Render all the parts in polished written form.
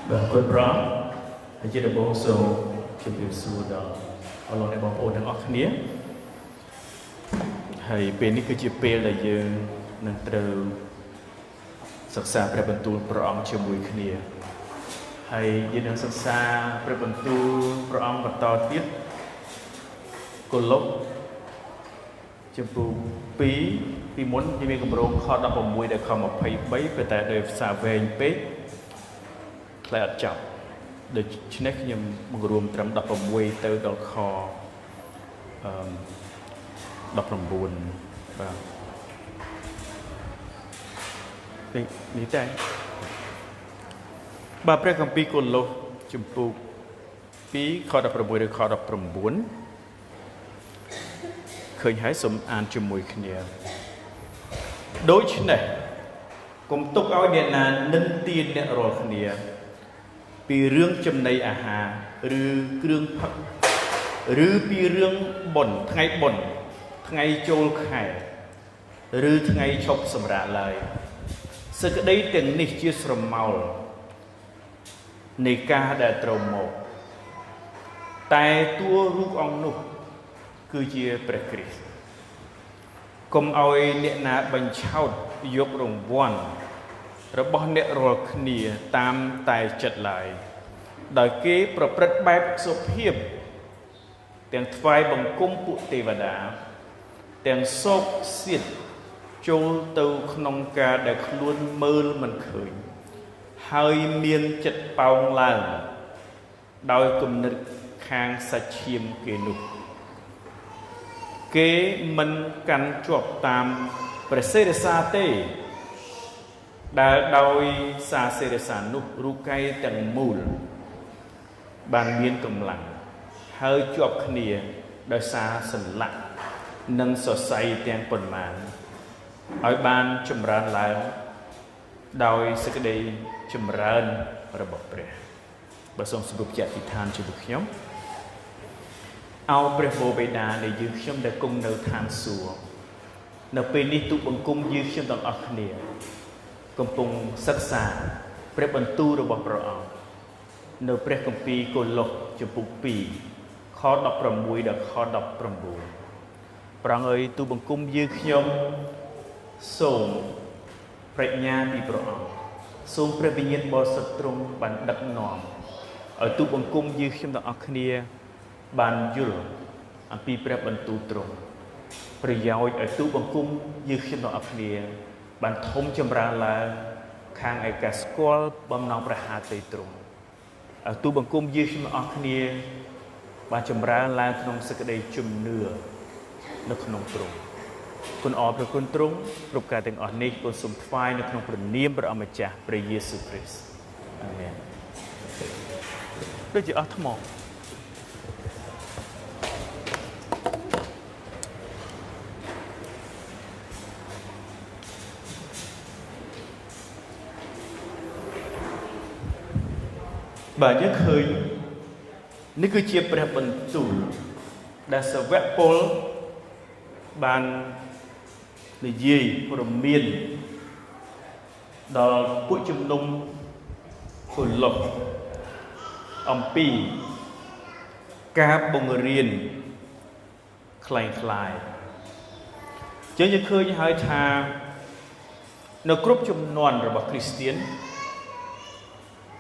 Và cuối cùng, hãy chỉ được bố số chụp biểu số đó ở lòng này bóng ổn đang ọc khía. Hãy bên này cứ chụp bê là dương nâng trừ sắc xa pra bần tu pra ông chụp mùi khía. Hãy dương nâng sắc xa pra bần tu pra ông và to tiết cô lốc chụp bù bí vì muốn như mình cầm rô khó đọc vào mùi để khó một phây bấy về tại đời xa về bế lại ở chọc được chính xác như một rùm trầm đọc vào mùi từ đó khó đọc lòng buồn và lý tay bà pre công pi cô lô chụp bù bí khó đọc vào mùi để khó đọc lòng buồn khởi hãy sớm an cho mùi khía đối chứ này cùng tục áo điện là nâng tiên điện rồi khía vì rương châm này à hà rư rương phật rư vì rương bẩn ngày chôl khải rư ngày chọc sầm rạ lời sự cái đấy tiếng nịch chia sầm màu nịch ca đã trầu một tai tua rút ông nụ cứ chia bạch Christ cùng oi nệ na bánh cháo dục rồng buồn rồi bỏ nệ rồi khnia tam tài chật lại đời kếประพฤติបែបសុភាពទាំងថ្វាយបង្គំពួកទេវតាទាំងសោកសៀតចូលទៅក្នុងការដែលខ្លួនមើលមិនឃើញហើយមានចិត្តប៉ោងឡើងដោយគំនិតខាងសាច់ឈាមគេនោះគេមិនកាន់ជាប់តាមព្រះសិរសាទេដែលដោយសារសិរសានោះរូបកាយទាំងមូលបានមានកម្លាំងហើយជាប់គ្នាដោយសារសន្លាក់និងសរសៃទាំងប៉ុន្មានឲ្យបានចម្រើនឡើងដោយសេចក្តីចម្រើនរបស់ព្រះបើសូមសរុបជាអធិដ្ឋានជាមួយខ្ញុំអោព្រះវរបិតានៃយើងខ្ញុំដែលគង់នៅឋានសួគ៌នៅពេលនេះទូបង្គំយើងខ្ញុំទាំងអស់គ្នាកំពុងសិក្សាព្រះបន្ទូលរបស់ព្រះអង្គនៅព្រះគម្ពីរកូឡូសចំពុក2ខ16ដល់ខ19ព្រះអង្គអើយទូបង្គំយើងខ្ញុំសូមប្រាជ្ញាពីព្រះអង្គសូមព្រះវិញ្ញាណបរិសុទ្ធទ្រង់បានដឹកនាំឲ្យទូបង្គំយើងខ្ញុំទាំងអស់គ្នាបានយល់អំពីព្រះបន្ទូលទ្រង់ប្រយោជន៍ឲ្យទូបង្គំយើងខ្ញុំទាំងអស់គ្នាបានធំចម្រើនឡើងខាងឯកាស្គាល់បំណងព្រះハតីទ្រង់ឲ្យទូបង្គំយើងខ្ញុំទាំងអស់គ្នាបានចម្រើនឡើងក្នុងសេចក្តីជំនឿនៅក្នុងទ្រង់គុណអរព្រះគុណទ្រង់គ្រប់ការទាំងអស់នេះគុណសូមថ្វាយនៅក្នុងព្រះនាមព្រះអម្ចាស់ព្រះយេស៊ូវគ្រីស្ទអាមែនដូចជាអស់ថ្មបាទយើងឃើញនេះគឺជាព្រះបន្ទូលដែលសាវកពលបាននិយាយព្រមានដល់ពួកជំនុំកូឡូសអំពីការបង្រៀនคล้ายៗចឹងយើងឃើញហើយថានៅគ្រប់ជំនាន់របស់គ្រីស្ទាន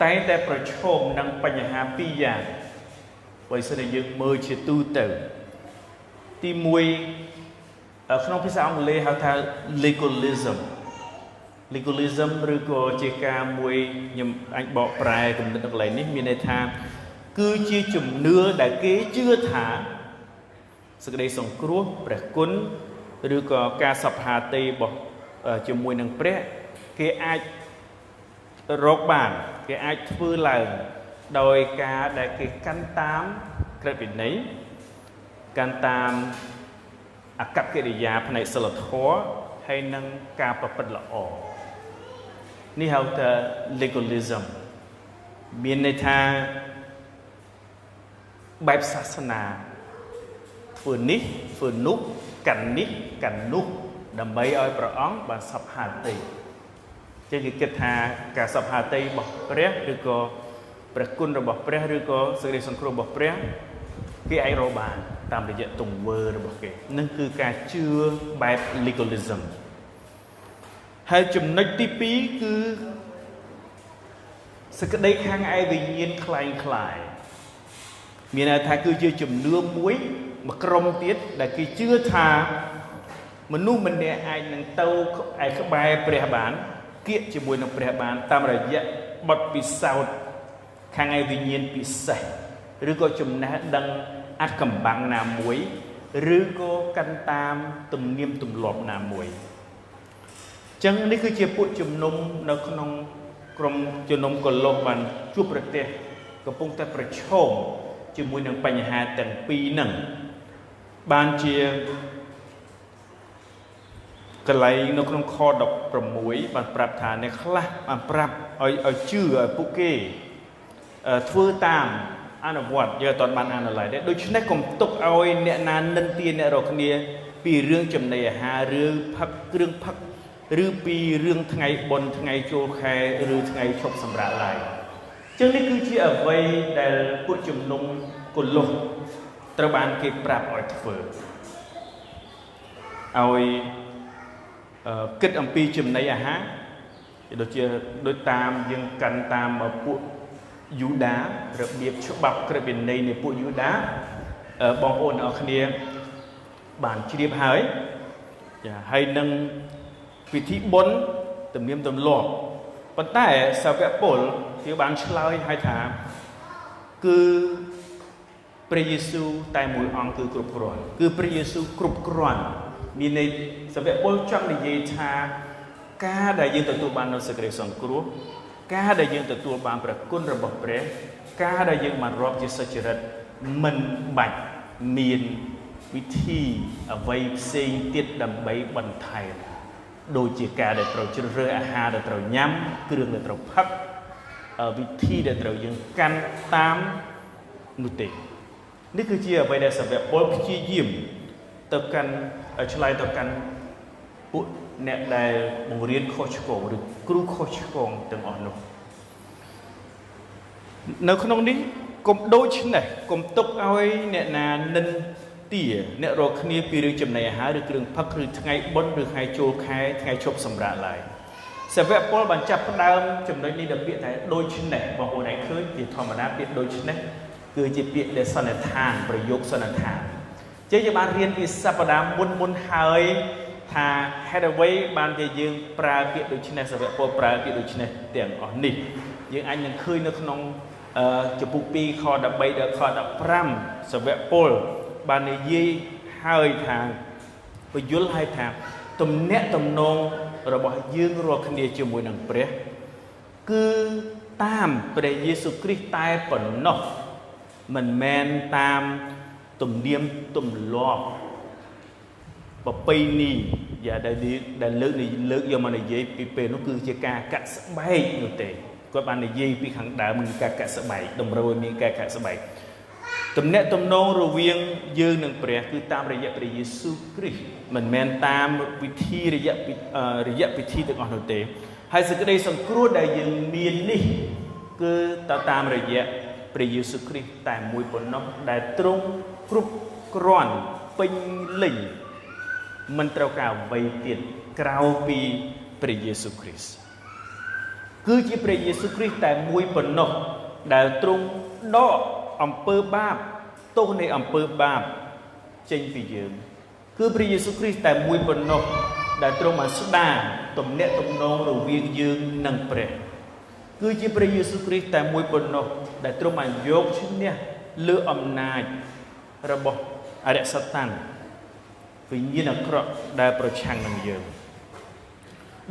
តែងតែប្រឈមនឹងបញ្ហាពីរយ៉ាងបើសិនជាយើងមើលជាទូទៅទី1ក្នុងភាសាអង់គ្លេសហៅថា legalism ឬក៏ជាការមួយខ្ញុំអាចបកប្រែគំនិតនៅកន្លែងនេះមានន័យថាគឺជាជំនឿដែលគេជឿថាសេចក្តីសង្គ្រោះព្រះគុណឬក៏ការសព្វហាតីរបស់ជាមួយនឹងព្រះគេអាចរកបានគេអាចធ្វើឡើងដោយការដែលគេកាន់តាមក្រឹតវិន័យកាន់តាមអកប្បកិរិយាផ្នែកសិលធម៌ហើយនឹងការប្រព្រឹត្តល្អនេះហៅថា legalism មានន័យថាបែបសាសនាធ្វើនេះធ្វើនោះកាន់នេះកាន់នោះដើម្បីឲ្យព្រះអង្គបានសព្វហាតី Chứ cái kết thà cả sập hà tây bọc rét rồi có ព្រះគុណរបស់ព្រះឬក៏សេចក្តីសង្គ្រោះរបស់ព្រះគេអាចរកបានតាមរយៈទង្វើរបស់គេនឹងគឺការជឿបែប legalism ហើយចំណុចទី2គឺសេចក្តីខាងឯវិញ្ញាណคล้ายមានន័យថាគឺជាជំនឿមួយក្រុមទៀតដែលគេជឿថាមនុស្សម្នាក់អាចនឹងទៅឯក្បែរព្រះបានគៀកជាមួយនឹងព្រះបានតាមរយៈបទពិសោធន៍ខាងឯវិញ្ញាណពិសេសឬក៏ចំណេះដឹងអាចកំបាំងណាមួយឬក៏កាន់តាមទំនៀមទម្លាប់ណាមួយអញ្ចឹងនេះគឺជាពួកជំនុំនៅក្នុងក្រុមជំនុំកុលុះបានជួបប្រទះកំពុងតែប្រឈមជាមួយនឹងបញ្ហាទាំងពីរហ្នឹងបានជាកន្លែងនៅក្នុងខ16បានប្រាប់ថាអ្នកខ្លះបានប្រាប់ឲ្យជឿឲ្យពួកគេធ្វើតាមអនុវត្តយើងអត់បានអានឡើយទេដូច្នេះកុំទុកឲ្យអ្នកណានិន្ទាអ្នករកគ្នាពីរឿងចំណីអាហារឬផឹកគ្រឿងផឹកឬពីរឿងថ្ងៃបុណ្យថ្ងៃចូលខែឬថ្ងៃឈប់សម្រាកឡើយអញ្ចឹងនេះគឺជាអ្វីដែលពួកជំនុំកុលុះត្រូវបានគេប្រាប់ឲ្យធ្វើឲ្យគិតអំពីចំណីអាហារដូចតាមយើងកាន់តាមពួកយូដារបៀបច្បាប់ក្រឹតវិន័យនៃពួកយូដាបងប្អូនអ្នកគ្នាបានជ្រាបហើយចាហើយនឹងពិធីបុណ្យទំនៀមទម្លាប់ប៉ុន្តែសាវកពលគេបានឆ្លើយឲ្យថាគឺព្រះយេស៊ូវតែមួយអង្គគឺគ្រប់គ្រាន់គឺព្រះយេស៊ូវគ្រប់គ្រាន់មានន័យសាវកពលចង់និយាយថាការដែលយើងទទួលបាននូវសេចក្តីសង្គ្រោះការដែលយើងទទួលបានព្រះគុណរបស់ព្រះការដែលយើងបានរាប់ជាសុចរិតមិនបាច់មានវិធីអ្វីផ្សេងទៀតដើម្បីបន្ថែមដូចជាការដែលត្រូវជ្រើសរើសអាហារដែលត្រូវញ៉ាំគ្រឿងដែលត្រូវផឹកវិធីដែលត្រូវយើងកាន់តាមនោះទេនេះគឺជាអ្វីដែលសាវកពលព្យាយាមទៅកាន់ឆ្លើយទៅកាន់ពួកអ្នកដែលបង្រៀនខុសឆ្គងឬគ្រូខុសឆ្គងទាំងអស់នោះនៅក្នុងនេះកុំដូច្នេះកុំទុកឲ្យអ្នកណានិន្ទាអ្នករកគ្នាពីរឿងចំណីអាហារឬគ្រឿងផឹកឬថ្ងៃបុណ្យឬថ្ងៃចូលខែថ្ងៃឈប់សម្រាកឡើយសាវកពលបានចាប់ផ្ដើមចំណុចនេះដល់ពាក្យថាដូច្នេះបងប្អូនអាចឃើញជាធម្មតាពាក្យដូច្នេះគឺជាពាក្យដែលសន្និដ្ឋានប្រយោគសន្និដ្ឋានជាយើងបានរៀនពីសប្តាហ៍មុនហើយថាហេតុអ្វីបានជាយើងប្រើពាក្យដូច្នេះសាវកពលប្រើពាក្យដូច្នេះទាំងអស់នេះយើងអាចនឹងឃើញនៅក្នុងចំពុក2ខ13ដល់ខ15សាវកពលបាននិយាយហើយថាបញ្យល់ឲ្យថាទំនាក់ទំនងរបស់យើងរាល់គ្នាជាមួយនឹងព្រះគឺតាមព្រះយេស៊ូវគ្រីស្ទតែប៉ុណ្ណោះមិនមែនតាមទំនៀមទម្លាប់ប្រពៃណីដែលលើកយកមកនិយាយពីពេលនោះគឺជាការកាក់ស្បែកនោះទេគាត់បាននិយាយពីខាងដើមគឺការកាក់ស្បែកតម្រូវឲ្យមានការកាក់ស្បែកទំនាក់ទំនងរវាងយើងនិងព្រះគឺតាមរយៈព្រះយេស៊ូវគ្រីស្ទមិនមែនតាមវិធីរយៈពិធីទាំងអស់នោះទេហើយសេចក្តីសង្គ្រោះដែលយើងមាននេះគឺតាមរយៈព្រះយេស៊ូវគ្រីស្ទតែមួយប៉ុណ្ណោះដែលទ្រង់គ្រប់គ្រាន់ពេញលេញមិនត្រូវការអ្វីទៀតក្រៅពីព្រះយេស៊ូវគ្រីស្ទគឺជាព្រះយេស៊ូវគ្រីស្ទតែមួយប៉ុណ្ណោះដែលទ្រង់ដកអំពើបាបទោសនៃអំពើបាបចេញពីយើងគឺព្រះយេស៊ូវគ្រីស្ទតែមួយប៉ុណ្ណោះដែលទ្រង់បានស្ដារទំនាក់ទំនងរវាងយើងនិងព្រះគឺជាព្រះយេស៊ូវគ្រីស្ទតែមួយប៉ុណ្ណោះដែលទ្រង់បានយកឈ្នះលើអំណាចរបស់អរិយសាតានវិញ្ញាណអាក្រក់ដែលប្រឆាំងនឹងយើង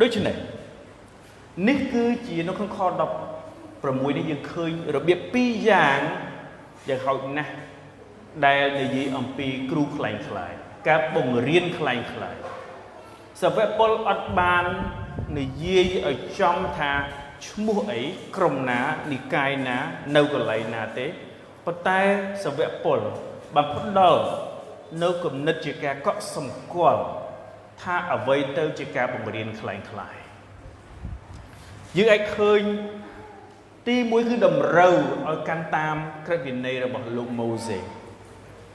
ដូច្នេះនេះគឺជានៅក្នុងខ16នេះយើងឃើញរបៀប2យ៉ាងយ៉ាងហោចណាស់ដែលនិយាយអំពីគ្រូខ្លែងខ្លាយការបង្រៀនខ្លែងខ្លាយសាវកពលអត់បាននិយាយឲ្យចំថាឈ្មោះអីក្រុមណានិកាយណានៅកន្លែងណាទេប៉ុន្តែសាវកពលបានផ្ដល់នៅគំនិតជាការកក់សម្គាល់ថាអ្វីទៅជាការបង្រៀនខ្លែងខ្លាយយើងអាចឃើញ ទីមួយគឺតម្រូវឲ្យកាន់តាមក្រឹតវិន័យរបស់លោកម៉ូសេ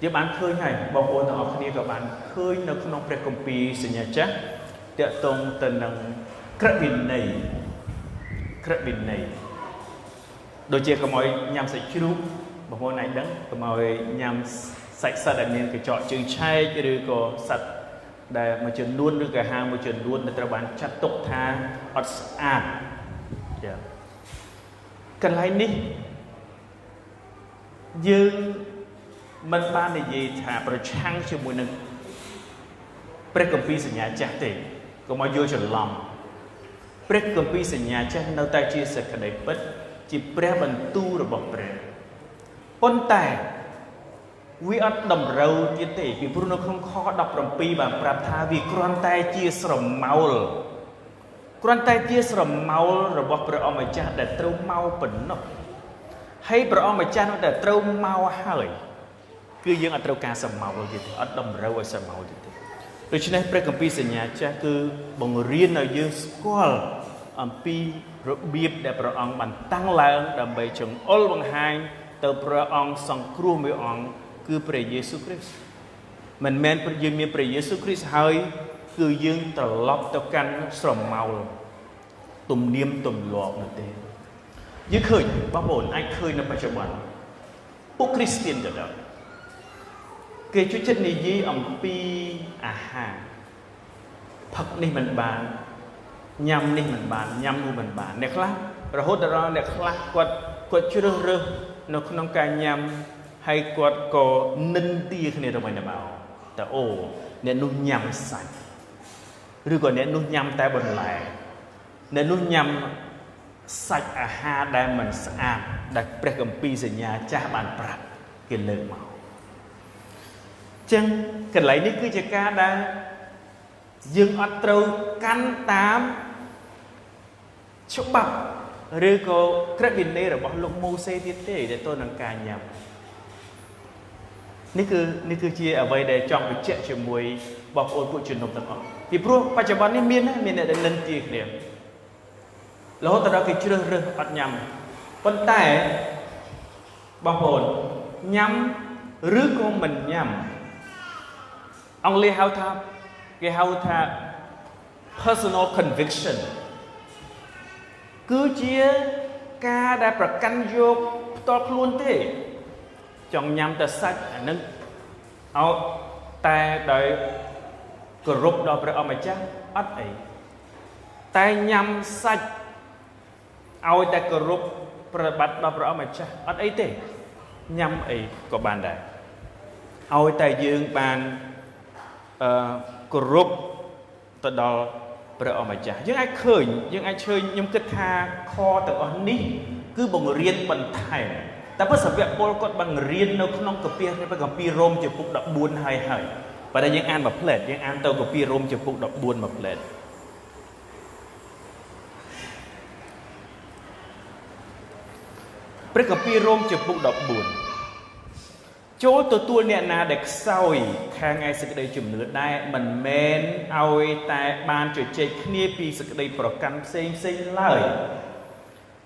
យើងបានឃើញហើយបងប្អូនទាំងអស់គ្នាក៏បានឃើញនៅក្នុងព្រះគម្ពីរសញ្ញាចាស់តាក់ទងទៅនឹងក្រឹតវិន័យដូចជាកុំឲ្យញ៉ាំសាច់ជ្រូកបងប្អូនអាចដឹងកុំឲ្យញ៉ាំសាច់សត្វដែលមានកញ្ចក់ជើងឆែកឬក៏សត្វដែលមួយចំនួនឬក៏ហាងមួយចំនួនដែលត្រូវបានចាត់ទុកថាអត់ស្អាតចា៎កន្លែងនេះយើងមិនបាននិយាយថាប្រឆាំងជាមួយនឹងព្រះគម្ពីរសញ្ញាចាស់ទេកុំឲ្យយល់ច្រឡំព្រះគម្ពីរសញ្ញាចាស់នៅតែជាសេចក្តីពិតជាព្រះបន្ទូលរបស់ព្រះប៉ុន្តែវាអត់តម្រូវទៀតទេពីព្រោះនៅក្នុងខ17បានប្រាប់ថាវាគ្រាន់តែជាស្រមោលរបស់ព្រះអម្ចាស់ដែលត្រូវមកប៉ុណ្ណោះហើយព្រះអម្ចាស់នោះតែត្រូវមកហើយគឺយើងអត់ត្រូវការស្រមោលទៀតទេអត់តម្រូវឲ្យស្រមោលទៀតទេដូច្នេះព្រះគម្ពីរសញ្ញាចាស់គឺបង្រៀនឲ្យយើងស្គាល់អំពីរបៀបដែលព្រះអង្គបានតាំងឡើងដើម្បីចង្អុលបង្ហាញទៅព្រះអង្គសង្គ្រោះមួយអង្គគឺព្រះយេស៊ូវគ្រីស្ទមិនមែនយើងមានព្រះយេស៊ូវគ្រីស្ទហើយគឺយើងត្រឡប់ទៅកាន់ស្រមោលទំនៀមទម្លាប់នោះទេយើងឃើញបងប្អូនអាចឃើញនៅបច្ចុប្បន្នពួកគ្រីស្ទានទៅដល់គេជួយចិត្តនិយាយអំពីអាហារផឹកនេះមិនបានញ៉ាំនេះមិនបានញ៉ាំនោះមិនបានអ្នកខ្លះរហូតដល់អ្នកខ្លះគាត់ជ្រើសរើសនៅក្នុងការញ៉ាំហើយគាត់ក៏និន្ទាគ្នាទៅវិញទៅមកតែអូអ្នកនោះញ៉ាំសាច់ឬក៏អ្នកនោះញ៉ាំតែបន្លែអ្នកនោះញ៉ាំសាច់អាហារដែលមិនស្អាតដែលព្រះគម្ពីរសញ្ញាចាស់បានប្រាប់គេលើកមកចឹងកន្លែងនេះគឺជាការដែលយើងអត់ត្រូវកាន់តាមច្បាប់ឬក៏ក្រឹតវិន័យរបស់លោកម៉ូសេទៀតទេដែលទៅនឹងការញ៉ាំនេះគឺជាអ្វីដែលចង់បញ្ជាក់ជាមួយបងប្អូនពួកជំនុំទាំងអស់ពីព្រោះបច្ចុប្បន្ននេះមានអ្នកដែលនិន្ទាគ្នារហូតដល់គេជ្រើសរើសអត់ញ៉ាំប៉ុន្តែបងប្អូនញ៉ាំឬក៏មិនញ៉ាំអង់គ្លេសហៅថា personal conviction គឺជាការដែលប្រកាន់យកផ្ទាល់ខ្លួនទេចង់ញ៉ាំតែសាច់អានឹងឲ្យតែដោយគោរពដល់ព្រះអម្ចាស់អត់អីតែញ៉ាំសាច់ឲ្យតែគោរពប្រតិបត្តិដល់ព្រះអម្ចាស់អត់អីទេញ៉ាំអីក៏បានដែរឲ្យតែយើងបានគោរពទៅដល់ព្រះអម្ចាស់យើងអាចឃើញខ្ញុំគិតថាខទាំងអស់នេះគឺបង្រៀនបន្ថែមតែពុទ្ធសាសនាពលគាត់បង្រៀននៅក្នុងកាពីព្រះគម្ពីររ៉ូមចំពុក14ហើយបើតែយើងអានមួយផ្លែតយើងអានទៅកាពីរ៉ូមចំពុក14មួយផ្លែតព្រះគម្ពីររ៉ូមចំពុក14ចូលទទួលអ្នកណាដែលខ្សោយខាងឯសេចក្តីជំនឿដែរមិនមែនឲ្យតែបានជជែកគ្នាពីសេចក្តីប្រកាន់ផ្សេងឡើយ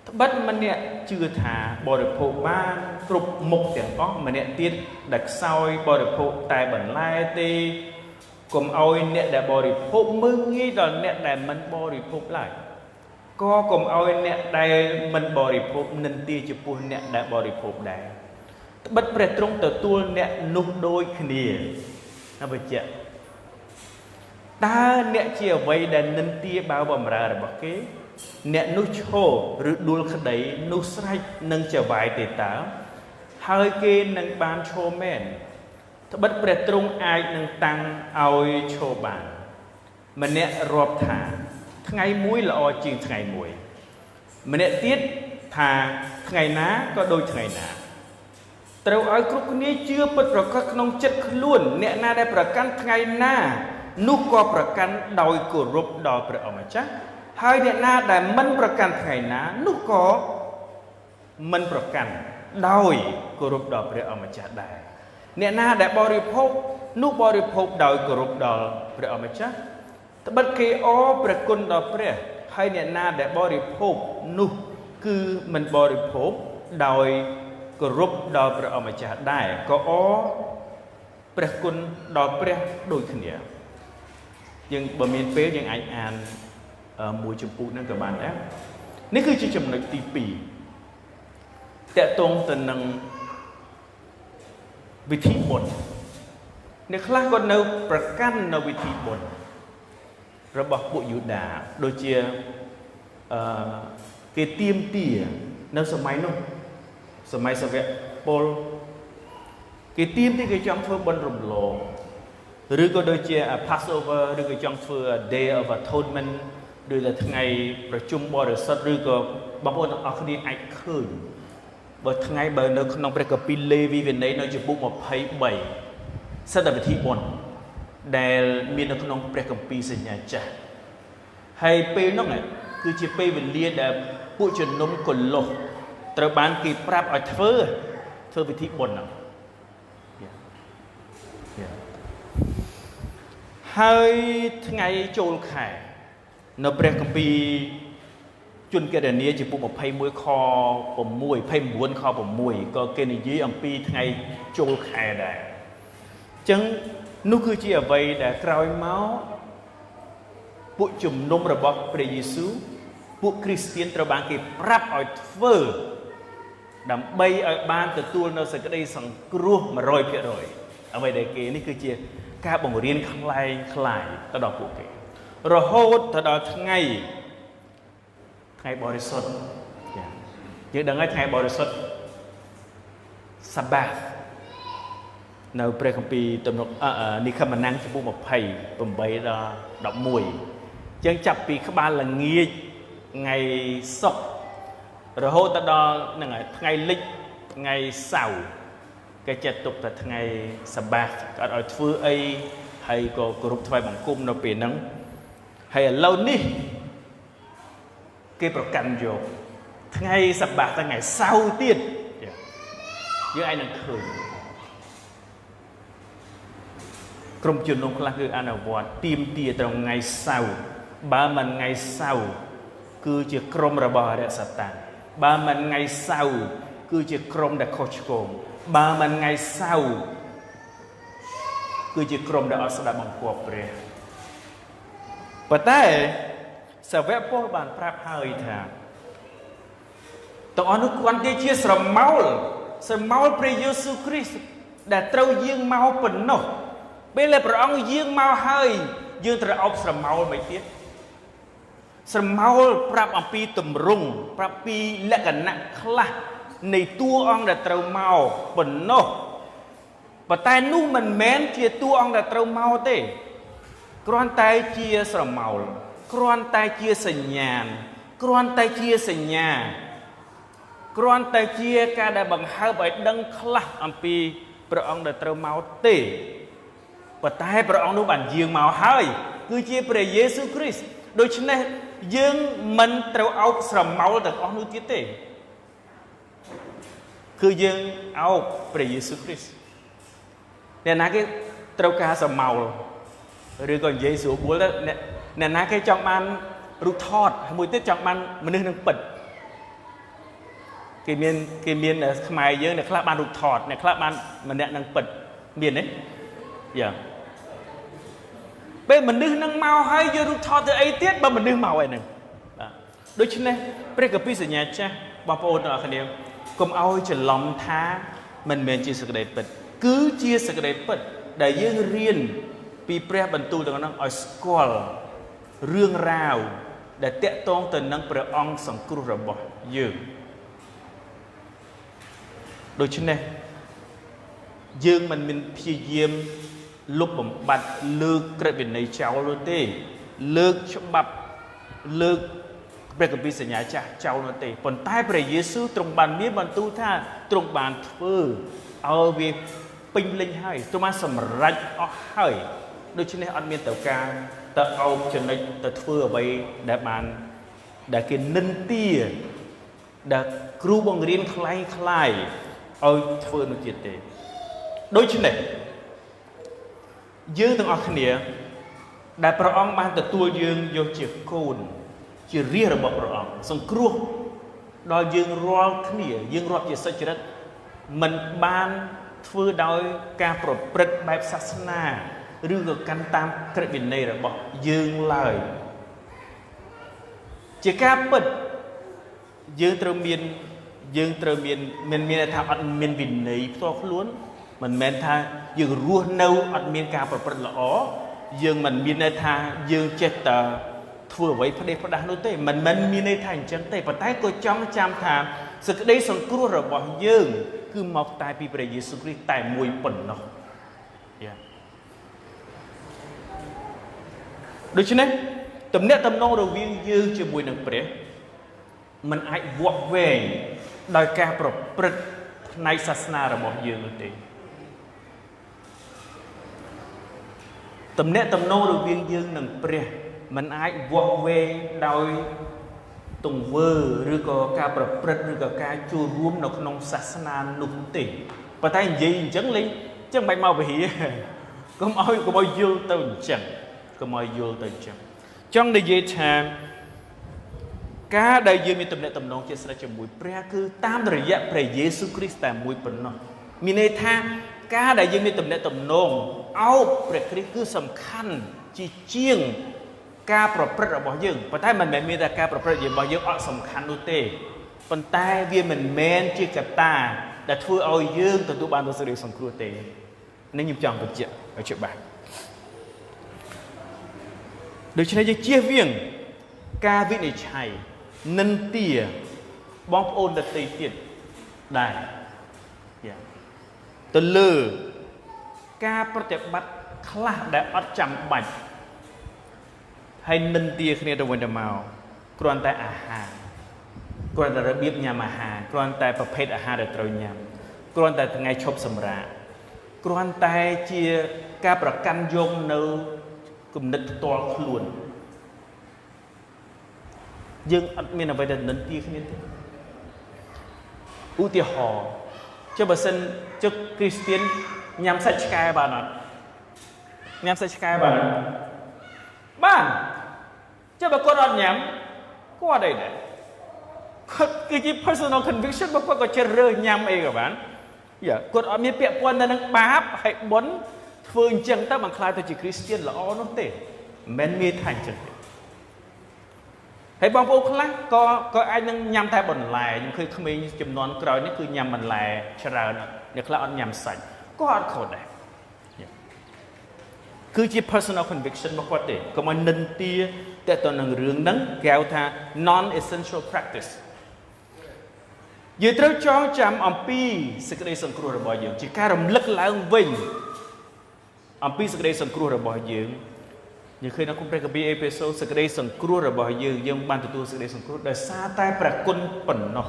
ត្បិតម្នាក់ជឿថាបរិភោគបានគ្រប់មុខទាំងអស់ម្នាក់ទៀតដែលខ្សោយបរិភោគតែបន្លែទេកុំឲ្យអ្នកដែលបរិភោគមើលងាយដល់អ្នកដែលមិនបរិភោគឡើយក៏កុំឲ្យអ្នកដែលមិនបរិភោគនិន្ទាចំពោះអ្នកដែលបរិភោគដែរត្បិតព្រះទ្រង់ទទួលអ្នកនោះដូចគ្នាអបជាតើអ្នកជាអ្វីដែលនិន្ទាបើបម្រើរបស់គេអ្នកនោះឈរឬដួលក្តីនោះស្រេចនឹងចវាយទេតើហើយគេនឹងបានឈរមែនត្បិតព្រះទ្រង់អាចនឹងតាំងឲ្យឈរបានម្នាក់រាប់ថាថ្ងៃមួយល្អជាងថ្ងៃមួយម្នាក់ទៀតថាថ្ងៃណាក៏ដូចថ្ងៃណាត្រូវឲ្យគ្រប់គ្នាជឿពិតប្រាកដក្នុងចិត្តខ្លួនអ្នកណាដែលប្រកាន់ថ្ងៃណានោះក៏ប្រកាន់ដោយគោរពដល់ព្រះអម្ចាស់ហើយអ្នកណាដែលមិនប្រកាន់ថ្ងៃណានោះក៏មិនប្រកាន់ដោយគោរពដល់ព្រះអម្ចាស់ដែរអ្នកណាដែលបរិភោគនោះបរិភោគដោយគោរពដល់ព្រះអម្ចាស់ត្បិតគេអរព្រះគុណដល់ព្រះហើយអ្នកណាដែលបរិភោគនោះគឺ គឺមិនបរិភោគដោយគោរពដល់ព្រះអម្ចាស់ដែរក៏អព្រះគុណដល់ព្រះដូចគ្នាយើងបើមានពេលយើងអាចអានមួយចម្ពោះហ្នឹងក៏បានដែរនេះគឺជាចំណុចទី2តកតងទៅនឹងវិធីបុណ្យអ្នកខ្លះក៏នៅប្រកាន់នៅវិធីបុណ្យរបស់ពួកយូដាដូចជាគេទៀមទានៅសម័យនោះសម័យសាវកពលគេទៀមទាគេចង់ធ្វើបុណ្យរំលងឬក៏ដូចជា Passover ឬក៏ចង់ធ្វើ Day of Atonement ឬតែថ្ងៃប្រជុំបរិសុទ្ធឬក៏បងប្អូនទាំងអស់គ្នាអាចឃើញបើថ្ងៃបើនៅក្នុងព្រះគម្ពីរលេវីវិន័យនៅចំពុក23សិទ្ធិវិធីបុណ្យដែលមាននៅក្នុងព្រះគម្ពីរសញ្ញាចាស់ហើយពេលនោះគឺជាពេលវេលាដែលពួកជំនុំកុលុះត្រូវបានគេប្រាប់ឲ្យធ្វើវិធីបុណ្យហ្នឹងហើយថ្ងៃចូលខែនៅព្រះគម្ពីរជួនកេរនីចំពុក21ខ6 29ខ6ក៏គេនិយាយអំពីថ្ងៃចូលខែដែរអញ្ចឹងនោះគឺជាអ្វីដែលក្រោយមកពួកជំនុំរបស់ព្រះយេស៊ូវពួកគ្រីស្ទានត្រូវបានគេប្រាប់ឲ្យធ្វើដើម្បីឲ្យបានទទួលនៅសេចក្តីសង្គ្រោះ 100% អ្វីដែលគេនេះគឺជាការបង្រៀនคล้ายទៅដល់ពួកគេរហូតទៅដល់ថ្ងៃបរិសុទ្ធយើងដឹងហើយថ្ងៃបរិសុទ្ធសាបាតនៅព្រះគម្ពីរទំនុកនិខមណាំងចំពុក28ដល់11យើងចាប់ពីក្បាលល្ងាចថ្ងៃសុក្ររហូតទៅដល់ហ្នឹងហើយថ្ងៃលិចថ្ងៃសៅរ៍គេចាត់ទុកថាថ្ងៃសាបាតក៏អត់ឲ្យធ្វើអីហើយក៏គោរពថ្វាយបង្គំនៅពេលហ្នឹងហើយឥឡូវនេះគេប្រកាន់យកថ្ងៃសាបាតថ្ងៃសៅរ៍ទៀតយើងអាចនឹងឃើញក្រុមជននំខ្លះគឺអនុវត្តទៀមទាត្រង់ថ្ងៃសៅរ៍បើមិនថ្ងៃសៅរ៍គឺជាក្រុមរបស់អរិយសតានបើមិនថ្ងៃសៅរ៍គឺជាក្រុមដែលខុសឆ្គងបើមិនថ្ងៃសៅរ៍គឺជាក្រុមដែលអត់ស្ដាប់បង្គាប់ព្រះប៉ុន្តែសាវកពលបានប្រាប់ហើយថាទាំងអស់នោះគាត់និយាយជាស្រមោលព្រះយេស៊ូវគ្រីស្ទដែលត្រូវយាងមកប៉ុណ្ណោះពេលដែលព្រះអង្គយាងមកហើយយើងត្រូវអោបស្រមោលមិនទៀតស្រមោលប្រាប់អំពីទម្រង់ប្រាប់ពីលក្ខណៈខ្លះនៃតួអង្គដែលត្រូវមកប៉ុណ្ណោះប៉ុន្តែនោះមិនមែនជាតួអង្គដែលត្រូវមកទេគ្រាន់តែជាស្រមោលគ្រាន់តែជាសញ្ញាណគ្រាន់តែជាសញ្ញាគ្រាន់តែជាការដែលបង្ហើបឲ្យដឹងខ្លះអំពីព្រះអង្គដែលត្រូវមកទេប៉ុន្តែព្រះអង្គនោះបានយាងមកហើយគឺជាព្រះយេស៊ូវគ្រីស្ទដូច្នេះយើងមិនត្រូវអោបស្រមោលទាំងអស់នោះទៀតទេគឺយើងអោបព្រះយេស៊ូវគ្រីស្ទអ្នកណាគេត្រូវការស្រមោលឬក៏និយាយស្រួលបួលទៅអ្នកណាគេចង់បានរូបថតមួយទៀតចង់បានមនុស្សនឹងពិតគេមានខ្មែរយើងអ្នកខ្លះបានរូបថតអ្នកខ្លះបានម្នាក់នឹងពិតមានទេយ៉ាពេលមនុស្សនឹងមកហើយយករូបថតទៅអីទៀតបើមនុស្សមកហើយហ្នឹងបាទដូច្នេះព្រះគម្ពីរសញ្ញាចាស់បងប្អូនទាំងអស់គ្នាកុំឲ្យច្រឡំថាមិនមែនជាសេចក្តីពិតគឺជាសេចក្តីពិតដែលយើងរៀនពីព្រះបន្ទូលទាំងនោះឲ្យស្គាល់រឿងរ៉ាវដែលតាក់ទងទៅនឹងព្រះអង្គសង្គ្រោះរបស់យើងដូច្នេះយើងមិនមានព្យាយាមលុបបំបាត់លើកក្រឹតវិន័យចោលនោះទេលើកច្បាប់លើកព្រះគម្ពីរសញ្ញាចាស់ចោលនោះទេប៉ុន្តែព្រះយេស៊ូវទ្រង់បានមានបន្ទូលថាទ្រង់បានធ្វើឲ្យវាពេញលេញហើយទ្រង់បានសម្រេចអស់ហើយដូច្នេះអត់មានត្រូវការទៅអោបចំណុចទៅធ្វើអ្វីដែលគេនិន្ទាដែលគ្រូបង្រៀនคล้ายឲ្យធ្វើនោះទៀតទេដូច្នេះយើងទាំងអស់គ្នាដែលព្រះអង្គបានទទួលយើងយកជាកូនជារាជរបស់ព្រះអង្គសង្គ្រោះ ដល់យើងរាល់គ្នាយើងរាប់ជាសុចរិតមិនបានធ្វើដោយការប្រព្រឹត្តបែបសាសនាឬក៏កាន់តាមក្រឹតវិន័យរបស់យើងឡើយជាការពិតយើងត្រូវមានមានថាអត់មានវិន័យផ្ទាល់ខ្លួនមិនមែនថាយើងរស់នៅអត់មានការប្រព្រឹត្តល្អយើងមិនមានន័យថាយើងចេះតែធ្វើអ្វីផ្ដេសផ្ដាស់នោះទេមិនមែនមានន័យថាអញ្ចឹងទេប៉ុន្តែក៏ចង់ចាំថាសេចក្តីសង្គ្រោះរបស់យើងគឺមកតែពីព្រះយេស៊ូវគ្រីស្ទតែមួយប៉ុណ្ណោះដូច្នេះទំនាក់ទំនងរវាងយើងជាមួយនឹងព្រះมันអាចវាក់វែងដោយការប្រព្រឹត្តផ្នែកសាសនារបស់យើងនោះទេទំនាក់ទំនងរវាងយើងនិងព្រះมันអាចវាស់វែងដោយទង្វើឬក៏ការប្រព្រឹត្តឬក៏ការចូលរួមនៅក្នុងសាសនានោះទេប៉ុន្តែនិយាយអញ្ចឹងលេងអញ្ចឹងមិនមកវិហារកុំឲ្យយល់ទៅអញ្ចឹងកុំឲ្យយល់ទៅអញ្ចឹងចង់និយាយថាការដែលយើងមានទំនាក់ទំនងជាស្រេចជាមួយព្រះគឺតាមរយៈព្រះយេស៊ូវគ្រីស្ទតែមួយប៉ុណ្ណោះមានន័យថាការដែលយើងមានទំនាក់ទំនងអោបព្រះគ្រីស្ទគឺសំខាន់ជាងការប្រព្រឹត្តរបស់យើងប៉ុន្តែមិនមែនមានតែការប្រព្រឹត្តរបស់យើងអត់សំខាន់នោះទេប៉ុន្តែវាមិនមែនជាកត្តាដែលធ្វើឲ្យយើងទទួលបាននូវសេចក្តីសង្គ្រោះទេនេះខ្ញុំចង់បញ្ជាក់ឲ្យច្បាស់ដូច្នេះយើងជៀសវាងការវិនិច្ឆ័យនិន្ទាបងប្អូនដទៃទៀតដែរទៅលើការប្រតិបត្តិខ្លះដែលអត់ចាំបាច់ហើយនិន្ទាគ្នាទៅវិញទៅមកគ្រាន់តែអាហារគ្រាន់តែរបៀបញ៉ាំអាហារគ្រាន់តែប្រភេទអាហារដែលត្រូវញ៉ាំគ្រាន់តែថ្ងៃឈប់សម្រាកគ្រាន់តែជាការប្រកាន់យកនៅគំនិតផ្ទាល់ខ្លួនយើងអត់មានអ្វីដែលនិន្ទាគ្នាទេឧទាហរណ៍ចុះបើសិនចុះគ្រីស្ទៀនញ៉ាំសាច់ឆ្កែបានអត់ញ៉ាំសាច់ឆ្កែបានបានចុះបើគាត់អត់ញ៉ាំគាត់អីដែរគាត់គឺជា personal conviction របស់គាត់ក៏ជ្រើសរើសញ៉ាំអីក៏បានគាត់អត់មានពាក់ព័ន្ធទៅនឹងបាបហើយបុណ្យធ្វើអញ្ចឹងទៅបានខ្លាចទៅជាគ្រីស្ទៀនល្អនោះទេមិនមានថាអញ្ចឹងទេហើយបងប្អូនខ្លះក៏អាចនឹងញ៉ាំតែបន្លែខ្ញុំឃើញក្មេងចំនួនក្រោយនេះគឺញ៉ាំបន្លែច្រើនអ្នកខ្លះអត់ញ៉ាំសាច់ក៏អត់ខុសដែរគឺជា personal conviction របស់គាត់ទេកុំឲ្យនិន្ទាតែទៅនឹងរឿងហ្នឹងគេហៅថា non essential practice យើងត្រូវចងចាំអំពីសេចក្តីសង្គ្រោះរបស់យើងជាការរំលឹកឡើងវិញអំពីសេចក្តីសង្គ្រោះរបស់យើងយើងឃើញនៅក្នុងព្រះគម្ពីរអេផេសូសេចក្តីសង្គ្រោះរបស់យើងបានទទួលសេចក្តីសង្គ្រោះដោយសារតែព្រះគុណប៉ុណ្ណោះ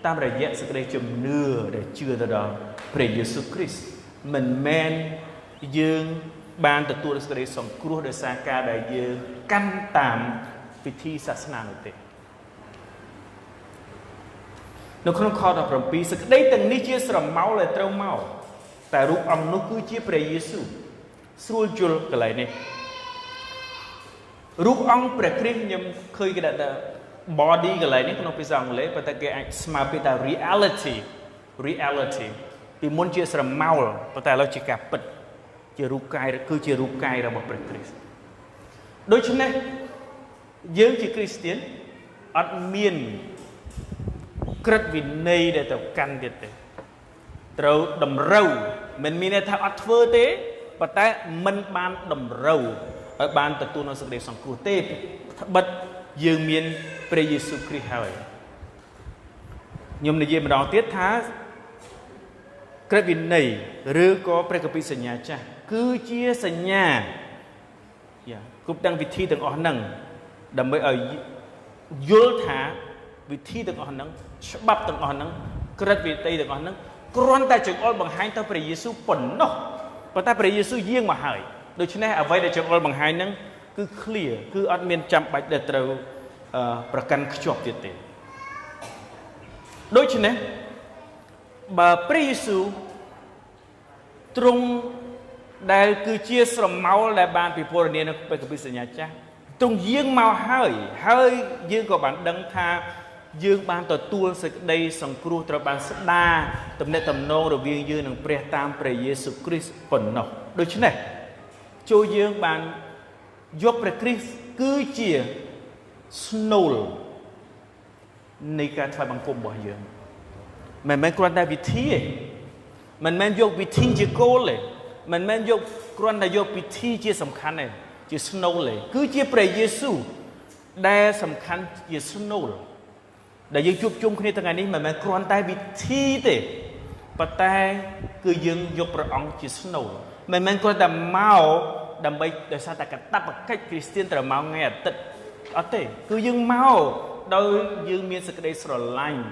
តាមរយៈសេចក្តីជំនឿដែលជឿទៅដល់ព្រះយេស៊ូវគ្រីស្ទមិនមែនយើងបានទទួលសេចក្តីសង្គ្រោះដោយសារការដែលយើងកាន់តាមពិធីសាសនានោះទេនៅក្នុងខ17សេចក្តីទាំងនេះជាស្រមោលដែលត្រូវមកតែរូបអង្គនោះគឺជាព្រះយេស៊ូវស្រួលយល់កន្លែងនេះរូបអង្គព្រះគ្រីស្ទខ្ញុំឃើញគេដាក់ថា body កន្លែងនេះក្នុងភាសាអង់គ្លេសប៉ុន្តែគេអាចស្មើពីថា reality ពីមុនជាស្រមោលប៉ុន្តែឥឡូវជាការពិតជារូបកាយគឺជារូបកាយរបស់ព្រះគ្រីស្ទដូច្នេះយើងជាគ្រីស្ទៀនអត់មានក្រឹតវិន័យដែលទៅកាន់ទៀតទេត្រូវតម្រូវមិនមានន័យថាអត់ធ្វើទេប៉ុន្តែមិនបានតម្រូវឲ្យបានទទួលនូវសេចក្តីសង្គ្រោះទេត្បិតយើងមានព្រះយេស៊ូវគ្រីស្ទហើយខ្ញុំនិយាយម្ដងទៀតថាក្រឹតវិន័យឬក៏ព្រះគម្ពីរសញ្ញាចាស់គឺជាសញ្ញាគ្រប់ទាំងវិធីទាំងអស់ហ្នឹងដើម្បីឲ្យយល់ថាវិធីទាំងអស់ហ្នឹងច្បាប់ទាំងអស់ហ្នឹងក្រឹតវិន័យទាំងអស់ហ្នឹងគ្រាន់តែចង្អុលបង្ហាញទៅព្រះយេស៊ូវប៉ុណ្ណោះប៉ុន្តែព្រះយេស៊ូវយាងមកហើយដូច្នេះអ្វីដែលចង្អុលបង្ហាញហ្នឹងគឺ clear គឺអត់មានចាំបាច់ដែលត្រូវប្រកាន់ខ្ជាប់ទៀតទេដូច្នេះបើព្រះយេស៊ូវទ្រង់ដែលគឺជាស្រមោលដែលបានពិពណ៌នានៅព្រះគម្ពីរសញ្ញាចាស់ទ្រង់យាងមកហើយយើងក៏បានដឹងថា dương ban tờ tua sực đây sòng cua trở ban sắt đa tầm nét tầm nô rồi viên dương nằng pre tam pre Giêsu Christ phần nọ đôi chứ này cho dương ban giúp pre Christ cứ chia snow này cả phải bằng cung bỏ dương mình quan đại vị thi mình giúp vị thi chia cô này mình giúp quan đại giúp vị thi chia sầm khăn này chia snow này cứ chia pre Giêsu đa sầm khăn chia snow đại dương chụp chung khi ngàyนี้mình quan đại vị thi thế và tai cứ dương giúpประองค์ជា snow មិនមែនគាត់តែមកដើម្បីដោយសារតែកតបកិច្ចគ្រីស្ទានត្រូវមកថ្ងៃអាទិត្យអត់ទេគឺយើងមកដោយយើងមានសេចក្តីស្រឡាញ់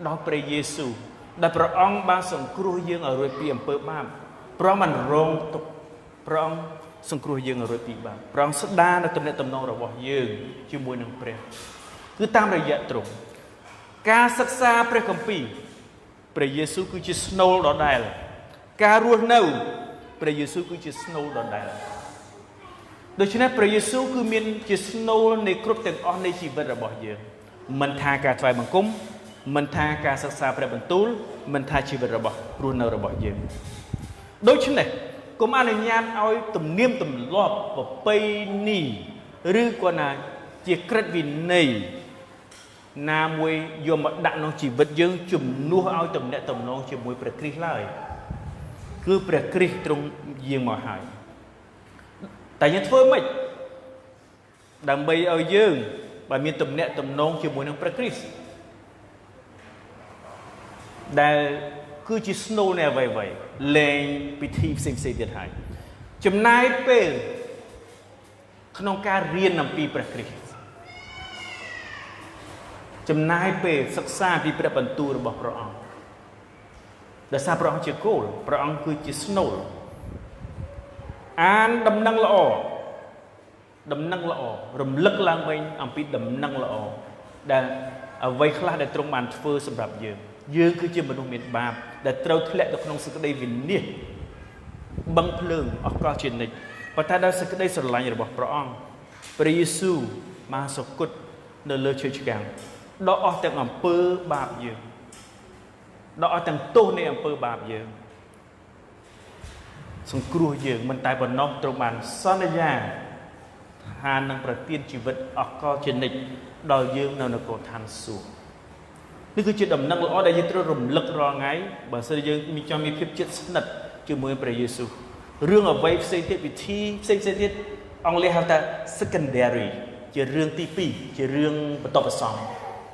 ដល់ព្រះយេស៊ូវដែលព្រះអង្គបានសង្គ្រោះយើងឲ្យរួចពីអំពើបាបព្រះអង្គបានរងទុក្ខព្រះអង្គសង្គ្រោះយើងឲ្យរួចពីបាបព្រះអង្គស្ដារនៅទំនាក់ទំនងរបស់យើងជាមួយនឹងព្រះគឺតាមរយៈទ្រង់ការសិក្សាព្រះគម្ពីរព្រះយេស៊ូវគឺជា snow ដដែលការរស់នៅព្រះយេស៊ូវគឺជា snow ដដែលដូច្នេះព្រះយេស៊ូវគឺមានជា snow នៃគ្រប់ទាំងអស់នៃជីវិតរបស់យើងមិនថាការថ្វាយបង្គំមិនថាការសិក្សាព្រះបន្ទូលមិនថាជីវិតរបស់រស់នៅរបស់យើងដូច្នេះកុំអនុញ្ញាតឲ្យទំនៀមទម្លាប់ប្រពៃណីឬក៏ណាជាក្រឹតវិន័យណាមួយយកមកដាក់ក្នុងជីវិតយើងជំនួសឲ្យទំនាក់ទំនងជាមួយព្រះគ្រីស្ទឡើយគឺព្រះគ្រីស្ទទ្រង់យាងមកហើយតែយើងធ្វើម៉េចដើម្បីឲ្យយើងបានមានទំនាក់ទំនងជាមួយនឹងព្រះគ្រីស្ទដែលគឺជា snow នៃអ្វីៗលែងពិធីផ្សេងៗទៀតហើយចំណាយពេលក្នុងការរៀនអំពីព្រះគ្រីស្ទចំណាយពេលសិក្សាពីព្រះបន្ទូលរបស់ព្រះអង្គដោយសារព្រះអង្គជាគោលព្រះអង្គគឺជា snow អានដំណឹងល្អរំលឹកឡើងវិញអំពីដំណឹងល្អដែលអ្វីខ្លះដែលទ្រង់បានធ្វើសម្រាប់យើងគឺជាមនុស្សមានបាបដែលត្រូវធ្លាក់ទៅក្នុងសេចក្តីវិនាសបឹងភ្លើងអកលជានិច្ចប៉ុន្តែដោយសេចក្តីស្រឡាញ់របស់ព្រះអង្គព្រះយេស៊ូវបានសគត់នៅលើឈើឆ្កាំងដកអស់ទាំងអំពើបាបយើងដកអស់ទាំងទោសនៃអំពើបាបយើងសង្គ្រោះយើងមិនតែប៉ុណ្ណោះទ្រង់បានសន្យាថានឹងប្រទានជីវិតអកលជានិច្ចដល់យើងនៅនគរឋានសួគ៌នេះគឺជាដំណឹងល្អដែលយើងត្រូវរំលឹករាល់ថ្ងៃបើសិនយើងមានភាពជិតស្និទ្ធជាមួយព្រះយេស៊ូវរឿងអ្វីផ្សេងទៀតវិធីផ្សេងទៀតអង់គ្លេសហៅថា secondary ជារឿងទី2ជារឿងបន្ទាប់បន្សំ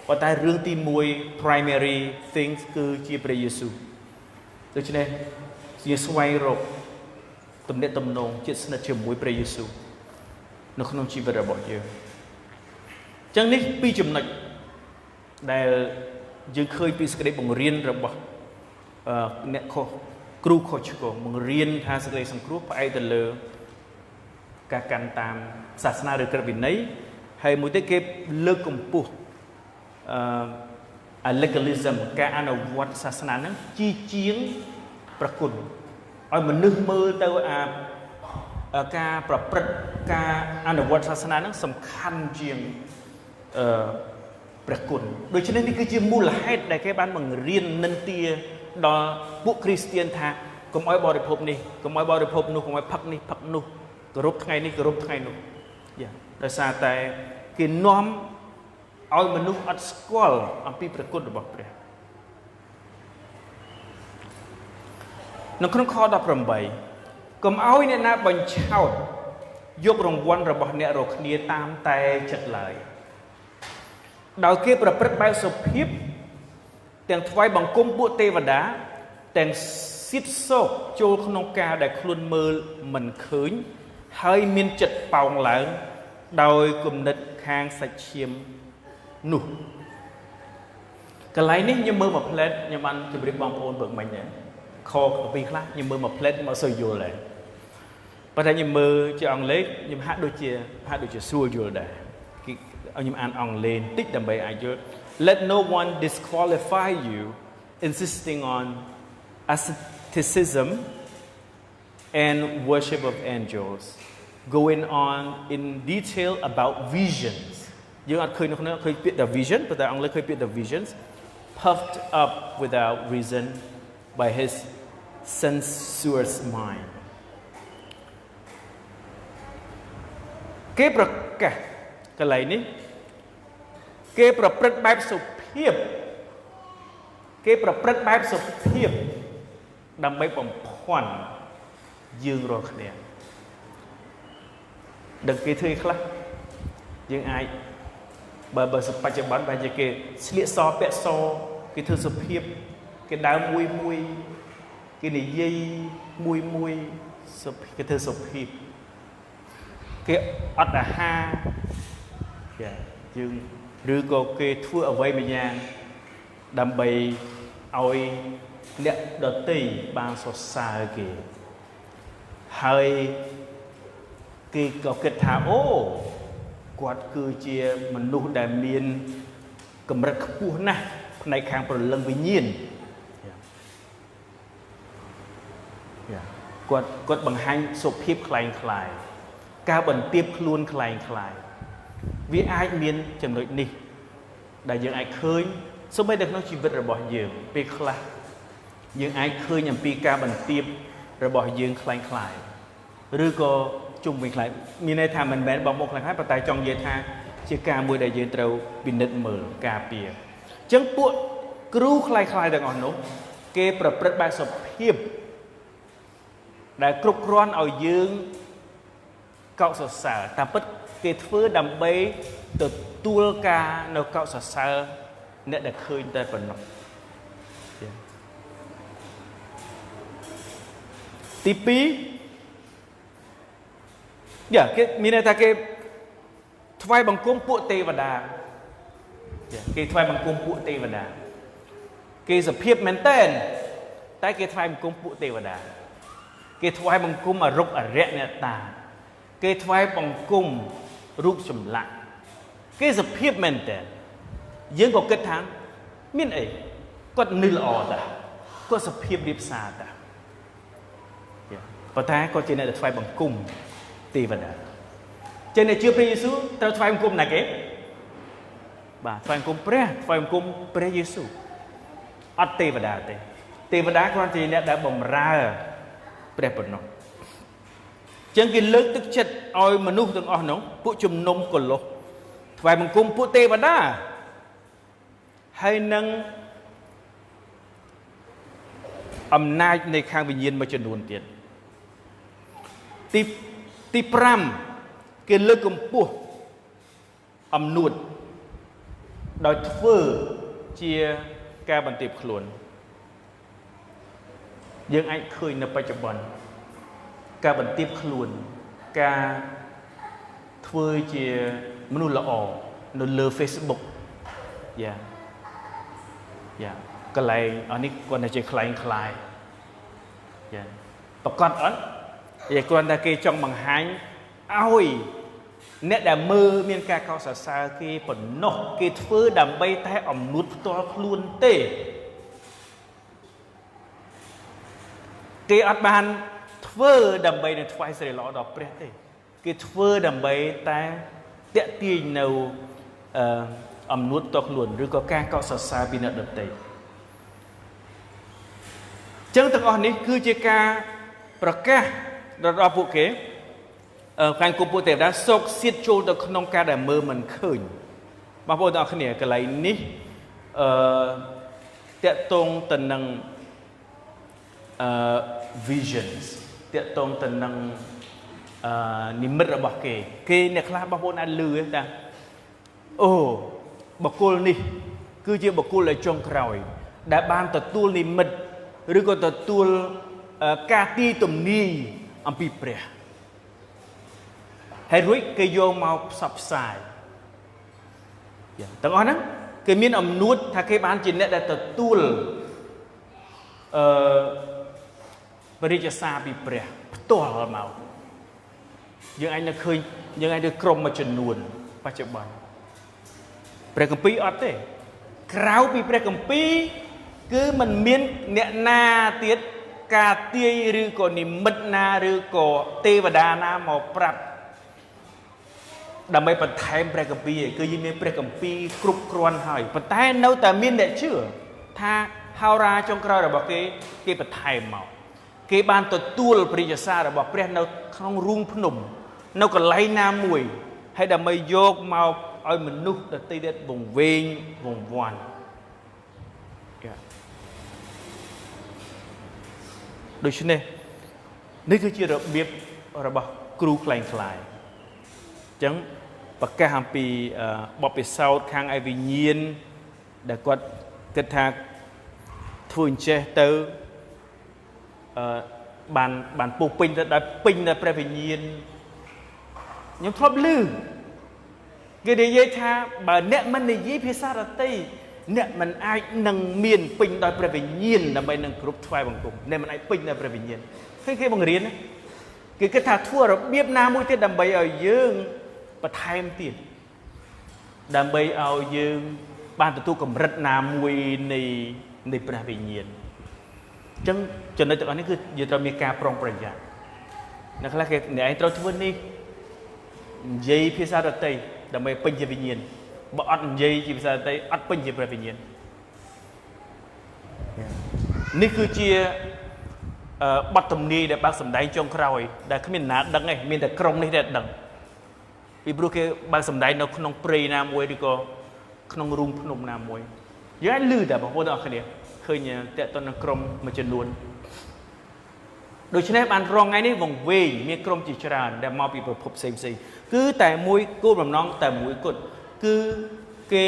ប៉ុន្តែរឿងទី1 primary things គឺជាព្រះយេស៊ូវដូច្នេះជាស្វែងរកទំនាក់ទំនងជិតស្និទ្ធជាមួយព្រះយេស៊ូវនៅក្នុងជីវិតរបស់យើងអញ្ចឹងនេះពីរចំណុចដែលយើងឃើញពីសេចក្តីបង្រៀនរបស់អ្នកគ្រូខុសឆ្គងបង្រៀនថាសេចក្តីសង្គ្រោះផ្អែកទៅលើការកាន់តាមសាសនាឬក្រឹតវិន័យហើយមួយទៀតគេលើកកម្ពស់legalism ការអនុវត្តសាសនាហ្នឹងជាងប្រគុណឲ្យមនុស្សមើលទៅការប្រព្រឹត្តការអនុវត្តសាសនាហ្នឹងសំខាន់ជាងព្រះគុណដូច្នេះនេះគឺជាមូលហេតុដែលគេបានបង្រៀននិន្ទាដល់ពួកគ្រីស្ទានថាកុំឲ្យបរិភោគនេះកុំឲ្យបរិភោគនោះកុំឲ្យផឹកនេះផឹកនោះគោរពថ្ងៃនេះគោរពថ្ងៃនោះដោយសារតែគេនាំឲ្យមនុស្សអត់ស្គាល់អំពីព្រះគុណរបស់ព្រះនៅក្នុងខ18កុំឲ្យអ្នកណាបញ្ឆោតយករង្វាន់របស់អ្នករាល់គ្នាតាមតែចិត្តឡើយដោយគេប្រព្រឹត្តបែបសុភាពទាំងថ្វាយបង្គំពួកទេវតាទាំងស៊ីតសោកចូលក្នុងការដែលខ្លួនមើលមិនឃើញហើយមានចិត្តប៉ោងឡើងដោយគំនិតខាងសាច់ឈាមនោះកន្លែងនេះខ្ញុំមើលមួយផ្លែតខ្ញុំបានជម្រាបបងប្អូនបើមិញដែរខពីខ្លះខ្ញុំមើលមួយផ្លែតមកសូវយល់ដែរប៉ុន្តែខ្ញុំមើលជាអង់គ្លេសខ្ញុំហាក់ដូចជាស្រួលយល់ដែរខ្ញុំអានអង់គ្លេសបន្តិចដើម្បីអាចយល់ Let no one disqualify you insisting on asceticism and worship of angels going on in detail about visions dương ăn khơi nó khơi biết the vision but ông lấy khơi biết the visions puffed up without reason by his sensuous mind cáiประกาศcái này ní cáiประพฤติแบบสุภาพcáiประพฤติแบบสุภาพดำไปบ่มพอนยืงรอคะแนนดังกี่ทีครั้งยังไงบางสปัจจุบันบางจะเกี่ยเสียซอเปะซอกี่ทีสุภาพกี่ดาวมวยกี่นี่ยี่มวยสุภกี่ทีสุภาพกี่อัดห้ายังหรือก็กี่ทั่วเอาไว้ไม่ยังดำไปเอาเลี้ยดอตีบางสดใสกี่ให้กี่ก็เกิดถามโอ้กวดคือเจียมนุษย์ได้มีนกำลังขบวนนะในทางประเลิงวิญญาณกวดบางหันสุภาพคลายการบันเทียบคล้วนคลายวิไอมีนจำนวนนี้ได้ยังไอเคยสมัยเด็กน้องชีวิตระบอบยืมปีคลายังไอเคยอย่างปีการบันเทียบระบอบยืมคลายหรือก็จุ่มเป็นคลายมีในทางมันแบนบางโมกคลายปะไตจองเยธาเชื่อการมวยได้ยืมเราบินเด็ดเหมือนกาเปียจังปวดกรูคลายดังอ่อนนุเกประพฤติแบบสภาพได้กรุบกร้อนเอายืมเกาะสดใสแต่ปัดเกิดฟื้นดำไปตัวตัวกาในเกาะสดใสเนี่ยได้เคยได้ผลหนักทีปีอย่าเกมีในทางเกทวายบังคุมปุเทวดาเกทวายบังคุมปุเทวดาเกสเพียบแมนเต้นแต่เกทวายบังคุมปุเทวดาเกทวายบังคุมอรุกอเรเนี่ยตาเกทวายบังคุมรูปสมละเกสเพียบแมนเต้นยังก็เกิดทางมินเอก็นิลออตาก็สเพียบริบซาตาปัจจัยก็จะในทวายบังคุมเทวดาเจนในเชื่อพระเยซูเราทวายบังคุมไหนเก๋บ่าทวายบังคุมพระทวายบังคุมพระเยซูอัตเทวดาเทวดาคนที่เนี่ยได้บ่มราพระปนกจังกินเลิกตึกเช็ดเอามนุษย์ทั้งอ่อนน้องผู้ชุมนุมกลกทวายบังคุมผู้เทวดาให้นั่งอำนาจในข้างวิญญาณมาจนวนเตียนตีพรำเกินเลิกกำปั้วอำนุดโดยเฟื่อเจียแกบันติบขลุ่นยังไอ้เคยในปัจจุบันแกบันติบขลุ่นแกเฟื่อเจียมนุษย์ละออในเลือเฟซบุ๊กก็เลยอันนี้คนจะคลายประกอบอันอย่างคนตะกี้จ้องบังหันเอาเนี่ยแต่มือมีการเข้าสากีผลนกกีฟื้นดำใบแท้อมนุษย์ตัวคลุนเต้กีอัดบานฟื้นดำใบในทวายเสรีล้อดอกเปรี้ยเต้กีฟื้นดำใบแต่เตะตีนเอาอมนุษย์ตัวคลุนหรือก็การเข้าสาบินดเต้จังตั้งอันนี้คือจะการประกาศเราพูดเก๋การกุมพูดแต่ได้สกสิทธิ์โจตขนมการแต่เมื่อมันขึ้นมาพูดต่อขณีกันไรนี้เตะตรงตนังvisions เตะตรงตนังนิมิตระบบเก๋เนี่ยคลาบพูดนั่นลือแต่โอ้บุคคลนี่คือจะบุคคลเลยจงครอยได้บานตัวตัวนิมิตหรือก็ตัวกาตีตุ่มนี้อัมพีเปรียให้รู้เกี่ยวมาสับสายแต่ก่อนนั้นเกี่ยมีนอมนุษย์ถ้าเกี่ยบ้านจีนเนี่ยได้ตัวบริจาคซาปีเปรียตัวเราเมายังไงเนี่ยเคยยังไงเดือกรมมาจนนวลปัจจุบันเปรียกัมปีอัดเต้คราวปีเปรียกัมปีคือมันมีเนี่ยนาเตียกาเตียหรือก็นิมิตนาหรือก็เทวดานาหมอปรับ ដើម្បីបន្ថែមព្រះគម្ពីរគឺយើងមានព្រះគម្ពីរគ្រប់គ្រាន់ហើយប៉ុន្តែនៅតែមានអ្នកជឿថាហោរាចុងក្រោយរបស់គេបន្ថែមមកគេបានទទួលព្រះយេសាររបស់ព្រះនៅក្នុងរូងភ្នំនៅកន្លែងណាមួយហើយដើម្បីយកមកឲ្យមនុស្សដទៃទៀតវង្វេងវង្វាន់ដូច្នេះនេះគឺជារបៀបរបស់គ្រូខ្លែងខ្លាយអញ្ចឹងប្រកាសអំពីបបពិសោធន៍ខាងឯវិញ្ញាណដែលគាត់គិតថាធ្វើអញ្ចេះទៅបានពុះពេញទៅដោយពេញនៅព្រះវិញ្ញាណខ្ញុំធ្លាប់ឮគេនិយាយថាបើអ្នកមិននិយាយភាសាដទៃអ្នកមិនអាចនឹងមានពេញដោយព្រះវិញ្ញាណដើម្បីនឹងគ្រប់ថ្វាយបង្គំអ្នកមិនអាចពេញដោយព្រះវិញ្ញាណឃើញគេបង្រៀនគេគិតថាធ្វើរបៀបណាមួយទៀតដើម្បីឲ្យយើងបន្ថែមទៀតដើម្បីឲ្យយើងបានទទួលកម្រិតណាមួយនៃព្រះវិញ្ញាណអញ្ចឹងចំណុចទាំងអស់នេះគឺយើងត្រូវមានការប្រុងប្រយ័ត្នអ្នកខ្លះគេអ្នកឯងត្រូវធ្វើនេះនិយាយភាសាដទៃដើម្បីពេញជាវិញ្ញាណបើអត់និយាយជាភាសាដទៃអត់ពេញជាព្រះវិញ្ញាណនេះគឺជាបទទំនាយដែលបើកសម្ដែងចុងក្រោយដែលគ្មានណាដឹងទេមានតែក្រុមនេះតែដឹងពីព្រោះគេបើកសម្ដែងនៅក្នុងព្រៃណាមួយឬក៏ក្នុងរូងភ្នំណាមួយយើងអាចឮតែបងប្អូនទាំងអស់គ្នាឃើញតើតើនឹងក្រុមមួយចំនួនដូច្នេះបានរងថ្ងៃនេះវង្វេងមានក្រុមជាច្រើនដែលមកពីប្រភពផ្សេងគឺតែមួយគោលបំណងតែមួយគត់គឺគេ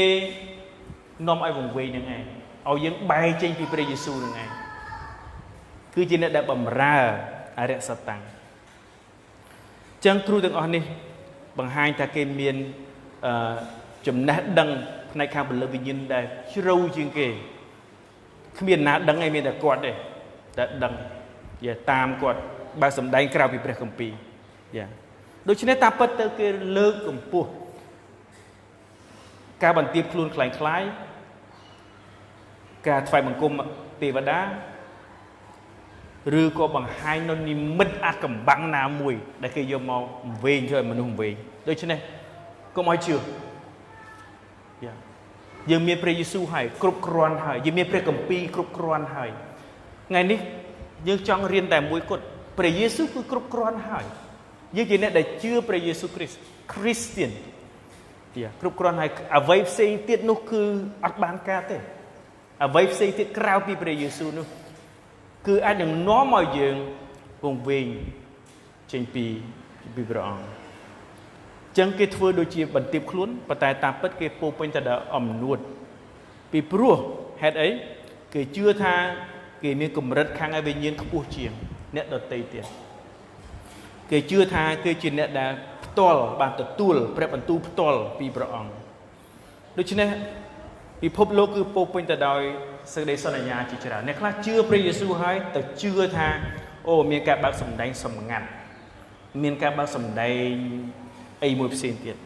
នាំឲ្យវង្វេងនឹងឯងឲ្យយើងបែរចេញពីព្រះយេស៊ូវនឹងឯងគឺជាអ្នកដែលបម្រើអរិយសតាំងចឹងគ្រូទាំងអស់នេះបង្ហាញថាគេមានចំណេះដឹងផ្នែកខាងពលិវិញ្ញាណដែលជ្រៅជាងគេគ្មានណាដឹងឯងមានតែគាត់ទេតែដឹងតាមគាត់បើសម្ដែងក្រៅពីព្រះគម្ពីរដូច្នេះតាមពិតទៅគេលើកកម្ពស់ការបន្ទាបខ្លួនខ្លាំងខ្លាយការថ្វាយបង្គំទេវតាឬក៏បង្ហាញនៅនិមិត្តអាចកំបាំងណាមួយដែលគេយកមកវែងធ្វើឲ្យមនុស្សវែងដូច្នេះកុំឲ្យជឿយើងមានព្រះយេស៊ូវហើយគ្រប់គ្រាន់ហើយយើងមានព្រះគម្ពីរគ្រប់គ្រាន់ហើយថ្ងៃនេះយើងចង់រៀនតែមួយគត់ព្រះយេស៊ូវគឺគ្រប់គ្រាន់ហើយយើងជាអ្នកដែលជឿព្រះយេស៊ូវគ្រីស្ទ Christian គ្រប់គ្រាន់ហើយអ្វីផ្សេងទៀតនោះគឺអត់បានការទេអ្វីផ្សេងទៀតក្រៅពីព្រះយេស៊ូវនោះគឺអាចនឹងនាំឲ្យយើងវង្វេងចេញពីព្រះអង្គចឹងគេធ្វើដូចជាបន្ទាបខ្លួនប៉ុន្តែតាមពិតគេពោពេញទៅដោយអំនួតពីព្រោះហេតុអីគេជឿថាគេមានកម្រិតខាងឯវិញ្ញាណខ្ពស់ជាងអ្នកដទៃទៀតគេជឿថាគេជាអ្នកដែលផ្ទាល់បានទទួលព្រះបន្ទូលផ្ទាល់ពីព្រះអង្គដូច្នេះពិភពលោកគឺពោពេញទៅដោយសេចក្តីសន្យាជាច្រើនអ្នកខ្លះជឿព្រះយេស៊ូវហើយទៅជឿថាអូមានការបើកសម្ដែងសម្ងាត់មានការបើកសម្ដែងអីមួយផ្សេងទៀត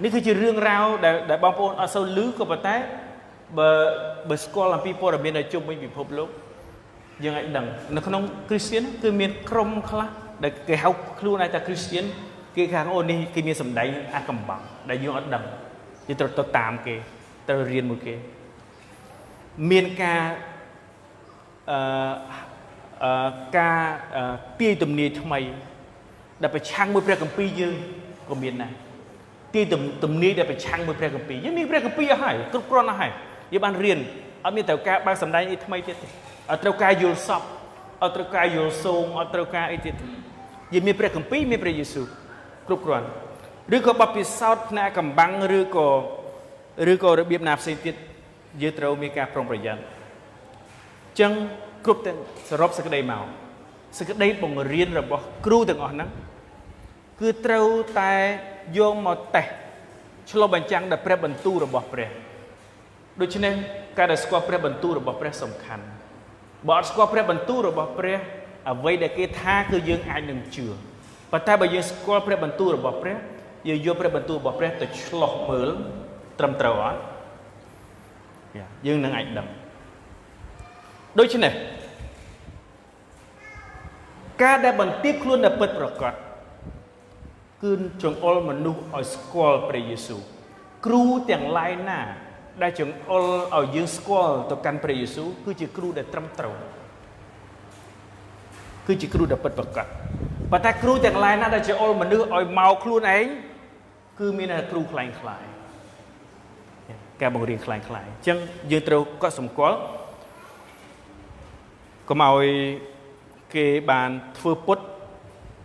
នេះគឺជារឿងរ៉ាវដែលបងប្អូនអត់សូវឮក៏ប៉ុន្តែបើស្គាល់អំពីព័ត៌មានដែលជុំវិញពិភពលោកយើងអាចដឹងនៅក្នុងគ្រីស្ទានគឺមានក្រុមខ្លះដែលគេហៅខ្លួនឯងថាគ្រីស្ទានគេខាងអូនេះគេមានសម្ដែងអាកំបាំងដែលយើងអត់ដឹងយើងត្រូវទៅតាមគេត្រូវរៀនមួយគេមានការទាយទំនាយថ្មីដែលប្រឆាំងមួយព្រះគម្ពីរយើងក៏មានដែរទាយទំនាយដែលប្រឆាំងមួយព្រះគម្ពីរយើងមានព្រះគម្ពីរអស់ហើយគ្រប់គ្រាន់អស់ហើយយើងបានរៀនអត់មានត្រូវការបើកសម្ដែងអីថ្មីទៀតទេអត់ត្រូវការយល់សពអត់ត្រូវការយល់សូមអត់ត្រូវការអីទៀតយើងមានព្រះគម្ពីរមានព្រះយេស៊ូវគ្រប់គ្រាន់ឬក៏បបពិសោធន៍ផ្នែកកំបាំងឬក៏របៀបណាផ្សេងទៀតយើងត្រូវមានការប្រុងប្រយ័ត្នអញ្ចឹងគ្រប់ទាំងសរុបសេចក្តីមកសេចក្តីបង្រៀនរបស់គ្រូទាំងអស់ហ្នឹងគឺត្រូវតែយកមកតេស្តឆ្លុះបញ្ចាំងដល់ព្រះបន្ទូលរបស់ព្រះដូច្នេះការដែលស្គាល់ព្រះបន្ទូលរបស់ព្រះសំខាន់បើអត់ស្គាល់ព្រះបន្ទូលរបស់ព្រះអ្វីដែលគេថាគឺយើងអាចនឹងជឿប៉ុន្តែបើយើងស្គាល់ព្រះបន្ទូលរបស់ព្រះយើងយកព្រះបន្ទូលរបស់ព្រះទៅឆ្លុះមើលត្រឹមត្រូវអត់យើងនឹងអាចដឹងដូច្នេះការដែលបន្ទាបខ្លួនដែលពិតប្រាកដ គឺចង្អុលមនុស្សឲ្យស្គាល់ព្រះយេស៊ូវគ្រូទាំងឡាយណាដែលចង្អុលឲ្យយើងស្គាល់ទៅកាន់ព្រះយេស៊ូវគឺជាគ្រូដែលត្រឹមត្រូវគឺជាគ្រូដែលពិតប្រាកដប៉ុន្តែគ្រូទាំងឡាយណាដែលចង្អុលមនុស្សឲ្យមកខ្លួនឯងគឺមានតែគ្រូខ្លាំងខ្លាយការបង្រៀនខ្លាំងខ្លាយអញ្ចឹងយើងត្រូវកត់សម្គាល់កុំឲ្យគេបានធ្វើពុត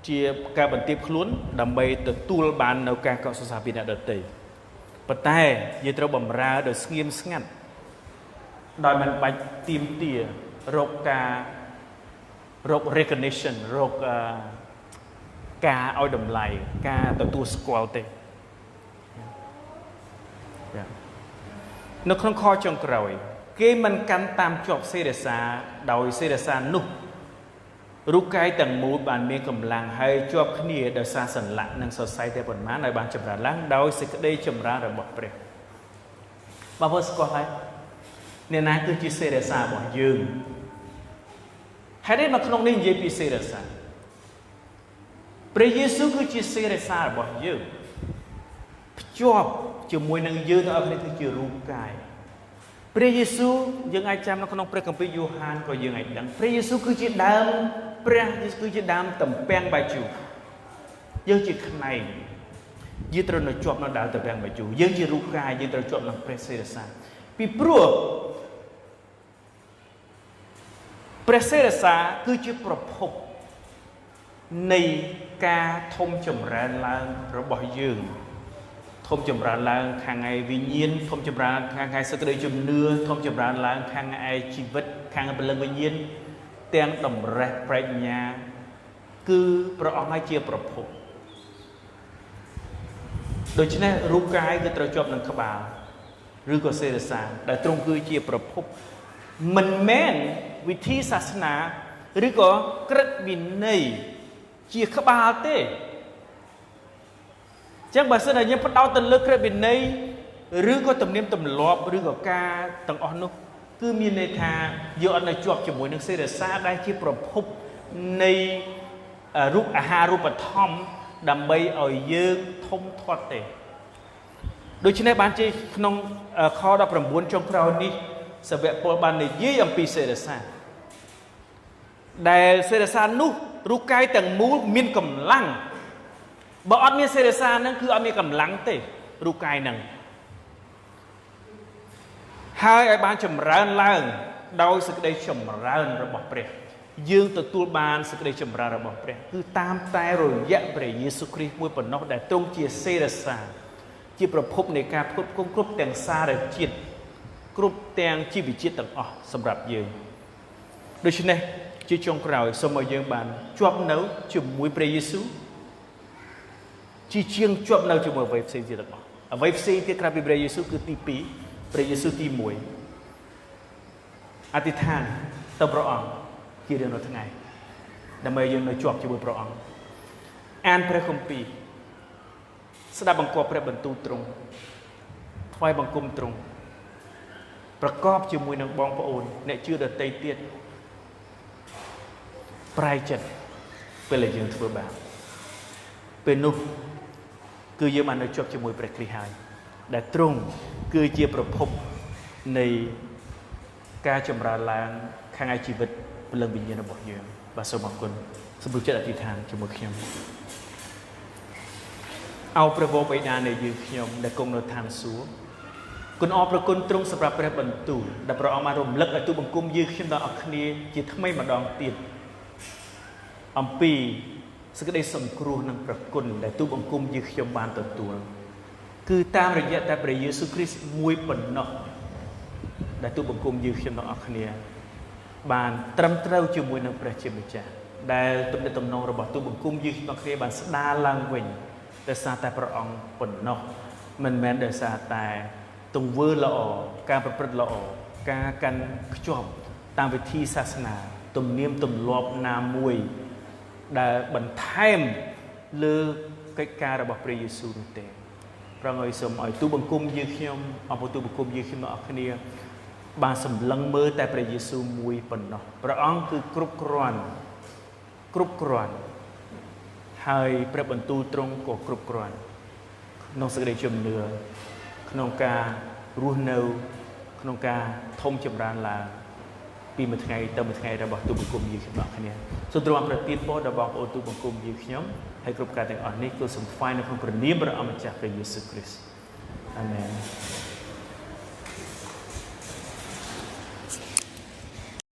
ជាការបន្ទាបខ្លួនដើម្បីទទួលបាននៅការកត់សរសើរពីអ្នកដទៃប៉ុន្តែយើងត្រូវបម្រើដោយស្ងៀមស្ងាត់ដោយមិនបាច់ទាមទាររកការរក recognition រកការឲ្យតម្លៃការទទួលស្គាល់ទេនៅក្នុងខចុងក្រោយគេមិនកាន់តាមជាប់សេរសាដោយសេរសានោះរូបកាយទាំងមូលបានមានកម្លាំងហើយជាប់គ្នាដោយសារសន្លាក់និងសរសៃតែប៉ុន្មានហើយបានចម្រើនឡើងដោយសេចក្តីចម្រើនរបស់ព្រះបងប្អូនស្គាល់ហើយអ្នកណាគឺជាសេរសារបស់យើងហើយនៅក្នុងនេះនិយាយពីសេរសាព្រះយេស៊ូវគឺជាសេរសារបស់យើងភ្ជាប់ជាមួយនឹងយើងទាំងអស់គ្នាគឺជារូបកាយព្រះយេស៊ូវយើងអាចចាំនៅក្នុងព្រះគម្ពីរយ៉ូហានក៏យើងអាចដឹងព្រះយេស៊ូវគឺជាដើមព្រះគឺជាដើមទំពាំងបាយជូរយើងជាផ្នែកយើងត្រូវនៅជាប់នៅដើមទំពាំងបាយជូរយើងជារូបកាយយើងត្រូវជាប់នឹងព្រះសេរសាពីព្រោះព្រះសេរសាគឺជាប្រភពនៃការធំចម្រើនឡើងរបស់យើងធំចម្រើនឡើងខាងឯវិញ្ញាណធំចម្រើនខាងឯសេចក្តីជំនឿធំចម្រើនឡើងខាងឯជីវិតខាងព្រលឹងវិញ្ញាណទាំងតម្រេះប្រាជ្ញាគឺព្រះអង្គឲ្យជាប្រភពដូច្នេះរូបកាយគឺត្រូវជាប់នឹងក្បាលឬក៏សេរសាដែលទ្រង់គឺជាប្រភពមិនមែនវិធីសាសនាឬក៏ក្រឹតវិន័យជាក្បាលទេចឹងបើសិនតែយើងផ្ដោតទៅលើក្រឹតវិន័យឬក៏ទំនៀមទម្លាប់ឬក៏ការទាំងអស់នោះគឺមានន័យថាយើងអត់នៅជាប់ជាមួយនឹងសេរសាដែលជាប្រភពនៃរូបអាហារូបត្ថម្ភដើម្បីឲ្យយើងធំធាត់ទេដូច្នេះបានជាក្នុងខ19ចុងក្រោយនេះសាវកពលបាននិយាយអំពីសេរសាដែលសេរសានោះរូបកាយទាំងមូលមានកម្លាំងបើអត់មានសេរសាហ្នឹងគឺអត់មានកម្លាំងទេរូបកាយហ្នឹងហើយឲ្យបានចម្រើនឡើងដោយសេចក្តីចម្រើនរបស់ព្រះយើងទទួលបានសេចក្តីចម្រើនរបស់ព្រះគឺតាមតែរយៈព្រះយេស៊ូវគ្រីស្ទមួយប៉ុណ្ណោះដែលទ្រង់ជាសេរសាជាប្រភពនៃការផ្គត់ផ្គង់គ្រប់ទាំងសារជាតិគ្រប់ទាំងជីវជាតិទាំងអស់សម្រាប់យើងដូច្នេះជាចុងក្រោយសូមឲ្យយើងបានជាប់នៅជាមួយព្រះយេស៊ូវជាជាងជាប់នៅជាមួយអ្វីផ្សេងទៀតទាំងអស់អ្វីផ្សេងទៀតក្រៅពីព្រះយេស៊ូវគឺទី2ព្រះយេស៊ូវទី1អធិដ្ឋានទៅព្រះអង្គជារៀងរាល់ថ្ងៃដើម្បីយើងនៅជាប់ជាមួយព្រះអង្គអានព្រះគម្ពីរស្ដាប់បង្គាប់ព្រះបន្ទូលទ្រង់ថ្វាយបង្គំទ្រង់ប្រកបជាមួយនឹងបងប្អូនអ្នកជឿដទៃទៀតប្រែចិត្តពេលដែលយើងធ្វើបាបពេលនោះគឺយើងបាននៅជាប់ជាមួយព្រះគ្រីស្ទហើយដែលទ្រង់គឺជាប្រភពនៃការចម្រើនឡើងខាងឯជីវិតព្រលឹងវិញ្ញាណរបស់យើងបាទសូមអរគុណសម្រាប់ចិត្តអធិដ្ឋានជាមួយខ្ញុំអោព្រះវរបិតានៃយើងខ្ញុំដែលគង់នៅឋានសួគ៌គុណអរព្រគុណទ្រង់សម្រាប់ព្រះបន្ទូលដែលព្រះអង្គបានរំលឹកឲ្យទូបង្គំយើងខ្ញុំទាំងអស់គ្នាជាថ្មីម្ដងទៀតអំពីសេចក្តីសង្គ្រោះនិងប្រគុណដែលទូបង្គំយើងខ្ញុំបានទទួលគឺតាមរយៈតែព្រះយេស៊ូវគ្រីស្ទមួយប៉ុណ្ណោះដែលទូបង្គំយើងខ្ញុំទាំងអស់គ្នាបានត្រឹមត្រូវជាមួយនឹងព្រះជាម្ចាស់ដែលទំនាក់ទំនងរបស់ទូបង្គំយើងទាំងគ្នាបានស្ដារឡើងវិញដោយសារតែព្រះអង្គប៉ុណ្ណោះមិនមែនដោយសារតែទង្វើល្អការប្រព្រឹត្តល្អការកាន់ខ្ជាប់តាមវិធីសាសនាទំនៀមទម្លាប់ណាមួយដែលបន្ថែមលើកិច្ចការរបស់ព្រះយេស៊ូវនោះទេព្រះអង្គឲ្យសូមឲ្យទូបង្គំយើងខ្ញុំអបទូបង្គំយើងខ្ញុំទាំងអស់គ្នាបានសម្លឹងមើលតែព្រះយេស៊ូវមួយប៉ុណ្ណោះព្រះអង្គគឺគ្រប់គ្រាន់ ហើយព្រះបន្ទូលទ្រង់ក៏គ្រប់គ្រាន់ក្នុងសេចក្តីជំនឿក្នុងការរស់នៅក្នុងការធំចម្រើនឡើងពីមួយថ្ងៃទៅមួយថ្ងៃរបស់ទូបង្គំយើងទាំងអស់គ្នាសូមទ្រង់ប្រទានពរដល់បងប្អូនទូបង្គំយើងខ្ញុំហើយគ្រប់ការទាំងអស់នេះគឺសូមថ្វាយនៅក្នុងព្រះនាមព្រះអម្ចាស់ព្រះយេស៊ូវគ្រីស្ទអាមែន